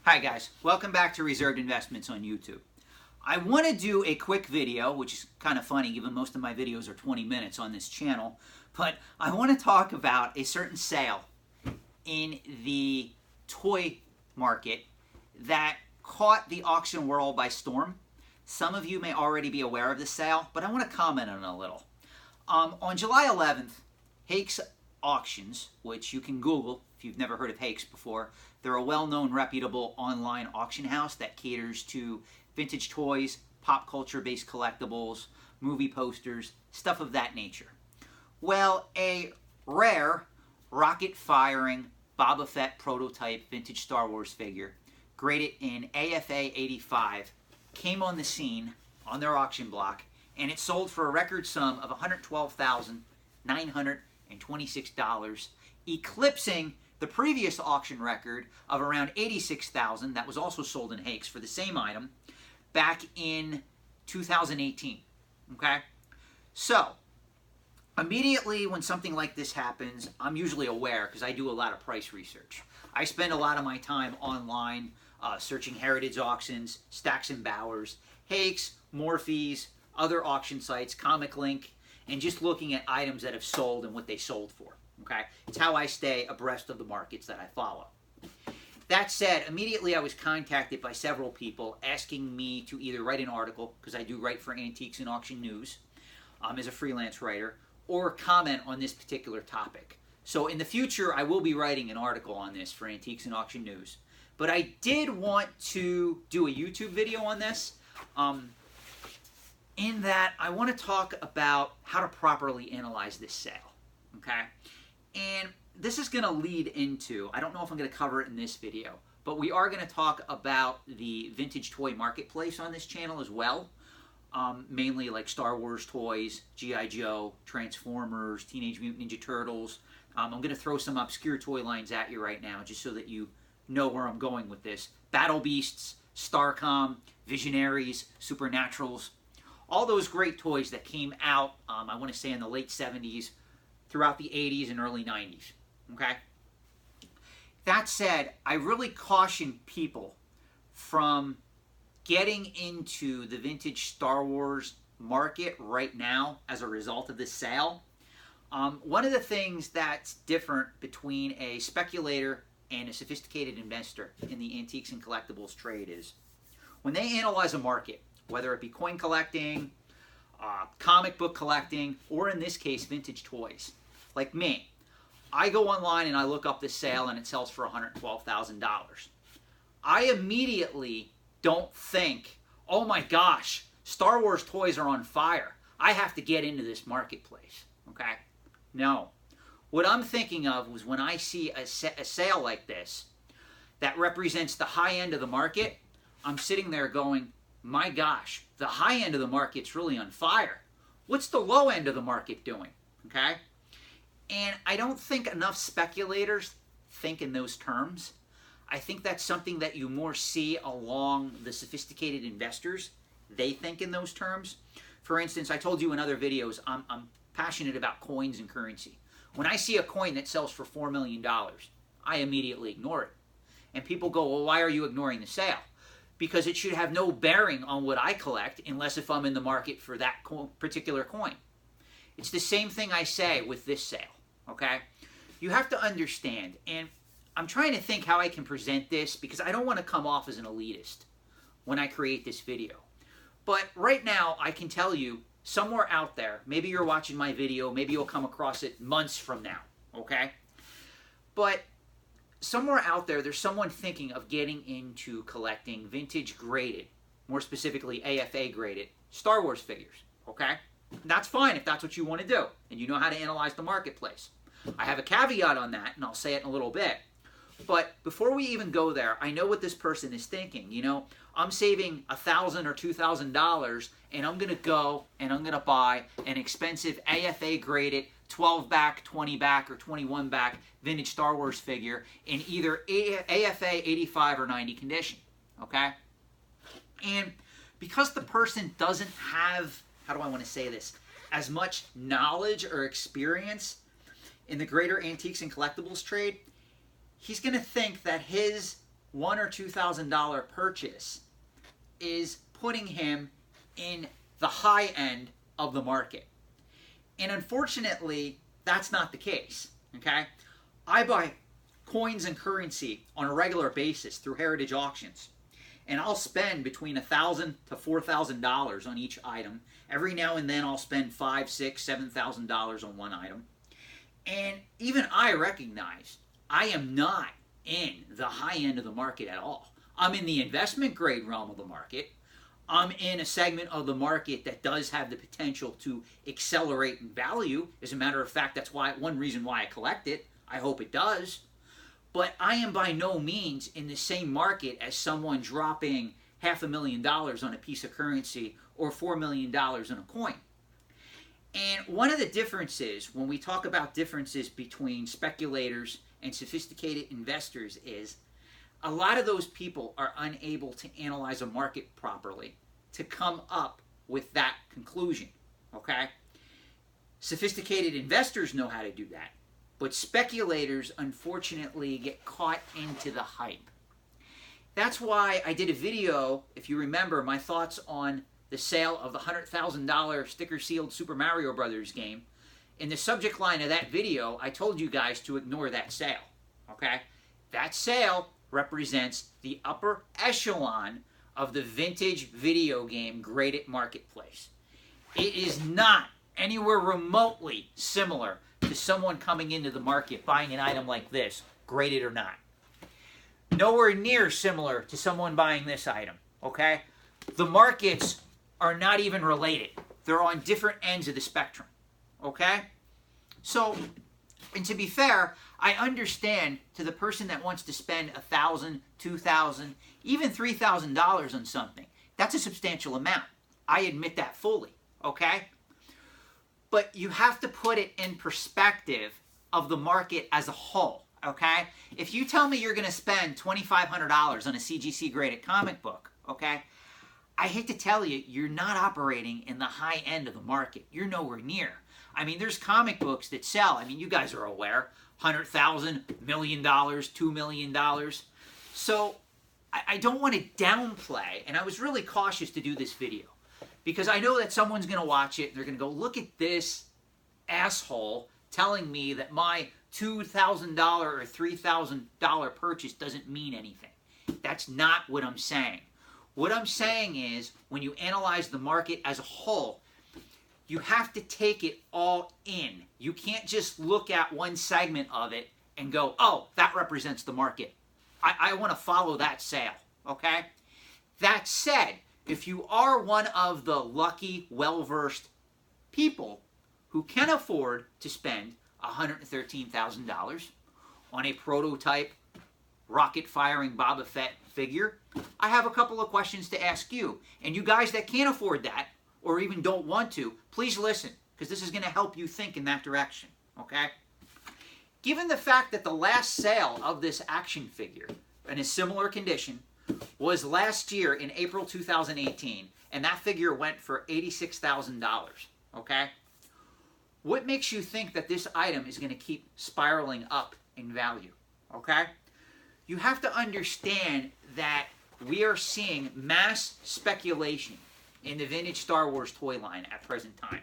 Hi guys, welcome back to Reserved Investments on YouTube. I want to do a quick video, which is kind of funny given most of my videos are 20 minutes on this channel, but I want to talk about a certain sale in the toy market that caught the auction world by storm. Some of you may already be aware of this sale, but I want to comment on it a little. On July 11th, Hakes Auctions, which you can Google if you've never heard of Hakes before. They're a well-known, reputable online auction house that caters to vintage toys, pop culture-based collectibles, movie posters, stuff of that nature. Well, a rare rocket-firing Boba Fett prototype vintage Star Wars figure, graded in AFA 85, came on the scene on their auction block, and it sold for a record sum of $112,926, eclipsing the previous auction record of around $86,000 that was also sold in Hakes for the same item back in 2018. Okay? So, immediately when something like this happens, I'm usually aware because I do a lot of price research. I spend a lot of my time online searching heritage auctions, Stacks and Bowers, Hakes, Morphe's, other auction sites, Comic Link, and just looking at items that have sold and what they sold for. Okay? It's how I stay abreast of the markets that I follow. That said, immediately I was contacted by several people asking me to either write an article, because I do write for Antiques and Auction News as a freelance writer, or comment on this particular topic. So in the future, I will be writing an article on this for Antiques and Auction News. But I did want to do a YouTube video on this, in that I want to talk about how to properly analyze this sale. Okay? And this is going to lead into, I don't know if I'm going to cover it in this video, but we are going to talk about the vintage toy marketplace on this channel as well. Mainly like Star Wars toys, G.I. Joe, Transformers, Teenage Mutant Ninja Turtles. I'm going to throw some obscure toy lines at you right now just so that you know where I'm going with this. Battle Beasts, Starcom, Visionaries, Supernaturals. All those great toys that came out, I want to say in the late 70s, throughout the 80s and early 90s. Okay? That said, I really caution people from getting into the vintage Star Wars market right now as a result of this sale. One of the things that's different between a speculator and a sophisticated investor in the antiques and collectibles trade is when they analyze a market, whether it be coin collecting, comic book collecting, or in this case, vintage toys. Like me, I go online and I look up this sale and it sells for $112,000. I immediately don't think, oh my gosh, Star Wars toys are on fire. I have to get into this marketplace. Okay? No. What I'm thinking of was when I see a sale like this that represents the high end of the market, I'm sitting there going, my gosh, the high end of the market's really on fire. What's the low end of the market doing? Okay? And I don't think enough speculators think in those terms. I think that's something that you more see along the sophisticated investors. They think in those terms. For instance, I told you in other videos, I'm passionate about coins and currency. When I see a coin that sells for $4 million, I immediately ignore it. And people go, well, why are you ignoring the sale? Because it should have no bearing on what I collect unless if I'm in the market for that particular coin. It's the same thing I say with this sale, okay? You have to understand, and I'm trying to think how I can present this because I don't want to come off as an elitist when I create this video. But right now, I can tell you, somewhere out there, maybe you're watching my video, maybe you'll come across it months from now, okay? But somewhere out there, there's someone thinking of getting into collecting vintage graded, more specifically AFA graded, Star Wars figures, okay? That's fine if that's what you want to do, and you know how to analyze the marketplace. I have a caveat on that, and I'll say it in a little bit. But before we even go there, I know what this person is thinking. You know, I'm saving $1,000 or $2,000, and I'm going to go and I'm going to buy an expensive AFA graded 12 back, 20 back, or 21 back vintage Star Wars figure in either AFA 85 or 90 condition. Okay? And because the person doesn't have, how do I want to say this, as much knowledge or experience in the greater antiques and collectibles trade, he's going to think that his $1,000 or $2,000 purchase is putting him in the high end of the market. And unfortunately, that's not the case, okay? I buy coins and currency on a regular basis through heritage auctions. And I'll spend between $1,000 to $4,000 on each item. Every now and then I'll spend $5,000, $6,000, $7,000 on one item. And even I recognize I am not in the high end of the market at all. I'm in the investment grade realm of the market. I'm in a segment of the market that does have the potential to accelerate in value. As a matter of fact, that's one reason why I collect it. I hope it does. But I am by no means in the same market as someone dropping $500,000 on a piece of currency or $4 million on a coin. And one of the differences, when we talk about differences between speculators and sophisticated investors, is a lot of those people are unable to analyze a market properly to come up with that conclusion, okay? Sophisticated investors know how to do that. But speculators, unfortunately, get caught into the hype. That's why I did a video, if you remember, my thoughts on the sale of the $100,000 sticker-sealed Super Mario Brothers game. In the subject line of that video, I told you guys to ignore that sale, okay? That sale represents the upper echelon of the vintage video game graded marketplace. It is not anywhere remotely similar to someone coming into the market buying an item like this, graded or not. Nowhere near similar to someone buying this item, okay? The markets are not even related. They're on different ends of the spectrum, okay? So, and to be fair, I understand to the person that wants to spend $1,000, $2,000, even $3,000 on something. That's a substantial amount. I admit that fully, okay? But you have to put it in perspective of the market as a whole, okay? If you tell me you're going to spend $2,500 on a CGC graded comic book, okay, I hate to tell you, you're not operating in the high end of the market. You're nowhere near. I mean, there's comic books that sell, I mean, you guys are aware, $100,000, $1 million, $2 million. So I don't want to downplay, and I was really cautious to do this video, because I know that someone's going to watch it and they're going to go, look at this asshole telling me that my $2,000 or $3,000 purchase doesn't mean anything. That's not what I'm saying. What I'm saying is, when you analyze the market as a whole, you have to take it all in. You can't just look at one segment of it and go, oh, that represents the market. I want to follow that sale, okay? That said, if you are one of the lucky, well-versed people who can afford to spend $113,000 on a prototype rocket-firing Boba Fett figure, I have a couple of questions to ask you. And you guys that can't afford that, or even don't want to, please listen, because this is going to help you think in that direction, okay? Given the fact that the last sale of this action figure in a similar condition was last year in April 2018, and that figure went for $86,000, okay? What makes you think that this item is going to keep spiraling up in value, okay? You have to understand that we are seeing mass speculation in the vintage Star Wars toy line at present time,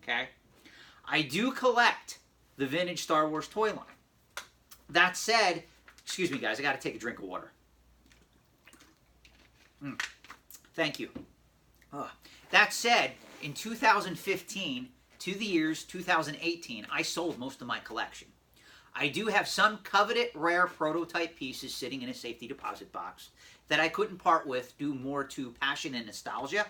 okay? I do collect the vintage Star Wars toy line. That said, excuse me guys, I got to take a drink of water. Thank you. That said, in 2015 to the years 2018, I sold most of my collection. I do have some coveted rare prototype pieces sitting in a safety deposit box that I couldn't part with due more to passion and nostalgia,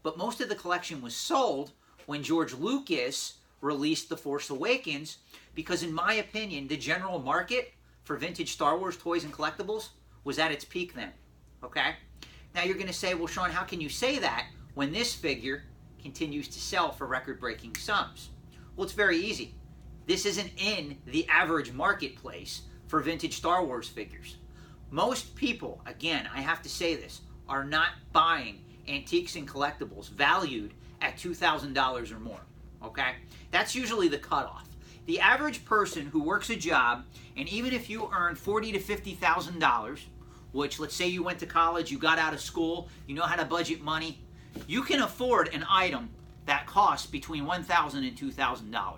but most of the collection was sold when George Lucas released The Force Awakens, because in my opinion, the general market for vintage Star Wars toys and collectibles was at its peak then, okay? Now you're going to say, well, Sean, how can you say that when this figure continues to sell for record-breaking sums? Well, it's very easy. This isn't in the average marketplace for vintage Star Wars figures. Most people, again, I have to say this, are not buying antiques and collectibles valued at $2,000 or more, okay? That's usually the cutoff. The average person who works a job, and even if you earn $40,000 to $50,000, which let's say you went to college, you got out of school, you know how to budget money, you can afford an item that costs between $1,000 and $2,000.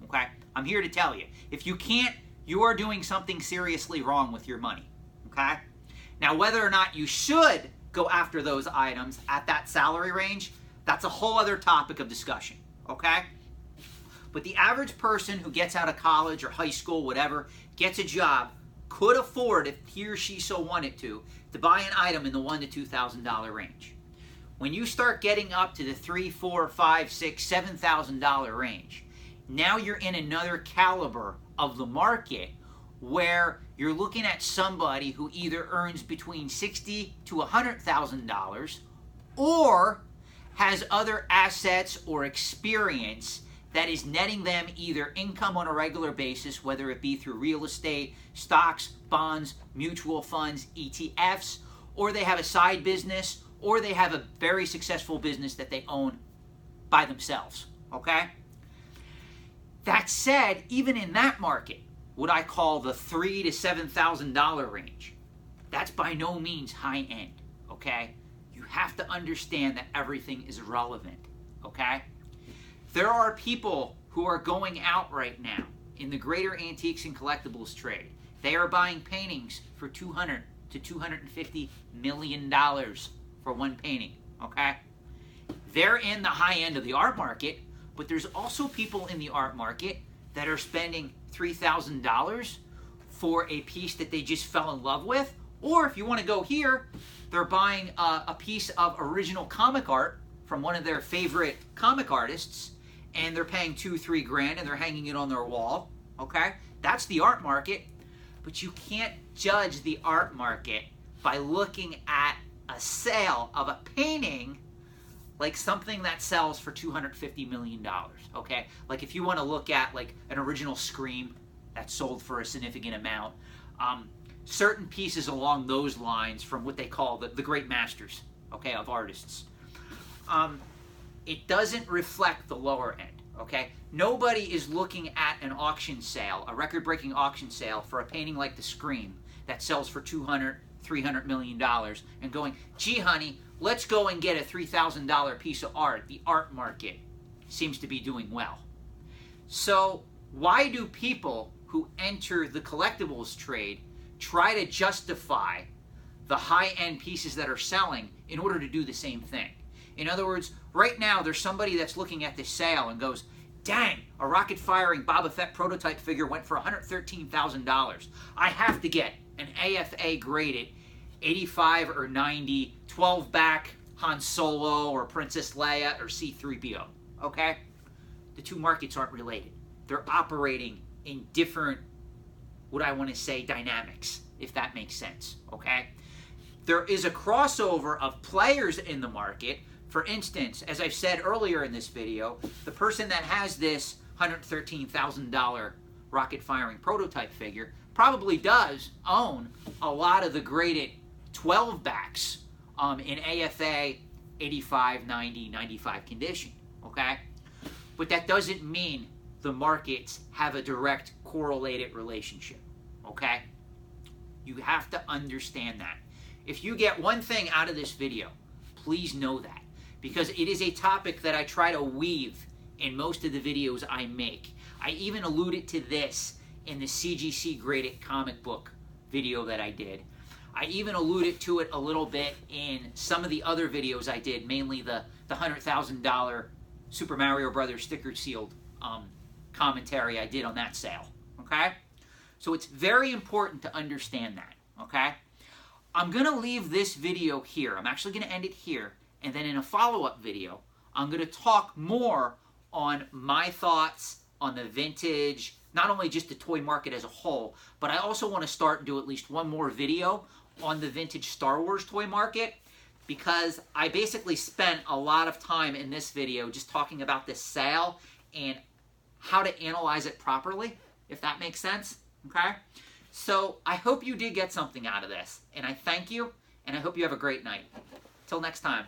Okay? I'm here to tell you, if you can't, you are doing something seriously wrong with your money. Okay? Now, whether or not you should go after those items at that salary range, that's a whole other topic of discussion. Okay? But the average person who gets out of college or high school, whatever, gets a job, could afford, if he or she so wanted to buy an item in the $1,000 to $2,000 range. When you start getting up to the $3,000, $4,000, $5,000, $6,000, $7,000 range, now you're in another caliber of the market where you're looking at somebody who either earns between $60,000 to $100,000 or has other assets or experience that is netting them either income on a regular basis, whether it be through real estate, stocks, bonds, mutual funds, ETFs, or they have a side business, or they have a very successful business that they own by themselves, okay? That said, even in that market, what I call the $3,000 to $7,000 range, that's by no means high end, okay? You have to understand that everything is relevant, okay? There are people who are going out right now in the greater antiques and collectibles trade. They are buying paintings for $200 to $250 million for one painting, okay? They're in the high end of the art market, but there's also people in the art market that are spending $3,000 for a piece that they just fell in love with. Or if you want to go here, they're buying a piece of original comic art from one of their favorite comic artists, and they're paying $2,000, $3,000, and they're hanging it on their wall, okay? That's the art market, but you can't judge the art market by looking at a sale of a painting like something that sells for $250 million, okay? Like if you want to look at like an original Scream that sold for a significant amount, certain pieces along those lines from what they call the great masters, okay, of artists. It doesn't reflect the lower end, okay? Nobody is looking at an auction sale, a record-breaking auction sale for a painting like the Scream that sells for $200, $300 million and going, gee, honey, let's go and get a $3,000 piece of art. The art market seems to be doing well. So why do people who enter the collectibles trade try to justify the high-end pieces that are selling in order to do the same thing? In other words, right now there's somebody that's looking at this sale and goes, dang, a rocket-firing Boba Fett prototype figure went for $113,000. I have to get an AFA graded 85 or 90, 12-back Han Solo or Princess Leia or C-3PO, okay? The two markets aren't related. They're operating in different, what I want to say, dynamics, if that makes sense, okay? There is a crossover of players in the market. For instance, as I've said earlier in this video, the person that has this $113,000 rocket-firing prototype figure probably does own a lot of the graded 12-backs in AFA 85, 90, 95 condition, okay? But that doesn't mean the markets have a direct correlated relationship, okay? You have to understand that. If you get one thing out of this video, please know that, because it is a topic that I try to weave in most of the videos I make. I even alluded to this in the CGC graded comic book video that I did. I even alluded to it a little bit in some of the other videos I did, mainly the $100,000 Super Mario Brothers sticker sealed commentary I did on that sale, okay? So it's very important to understand that, okay? I'm going to leave this video here. I'm actually going to end it here, and then in a follow-up video, I'm going to talk more on my thoughts on the vintage, not only just the toy market as a whole, but I also want to start and do at least one more video on the vintage Star Wars toy market, because I basically spent a lot of time in this video just talking about this sale and how to analyze it properly, if that makes sense, okay? So I hope you did get something out of this, and I thank you, and I hope you have a great night. Till next time.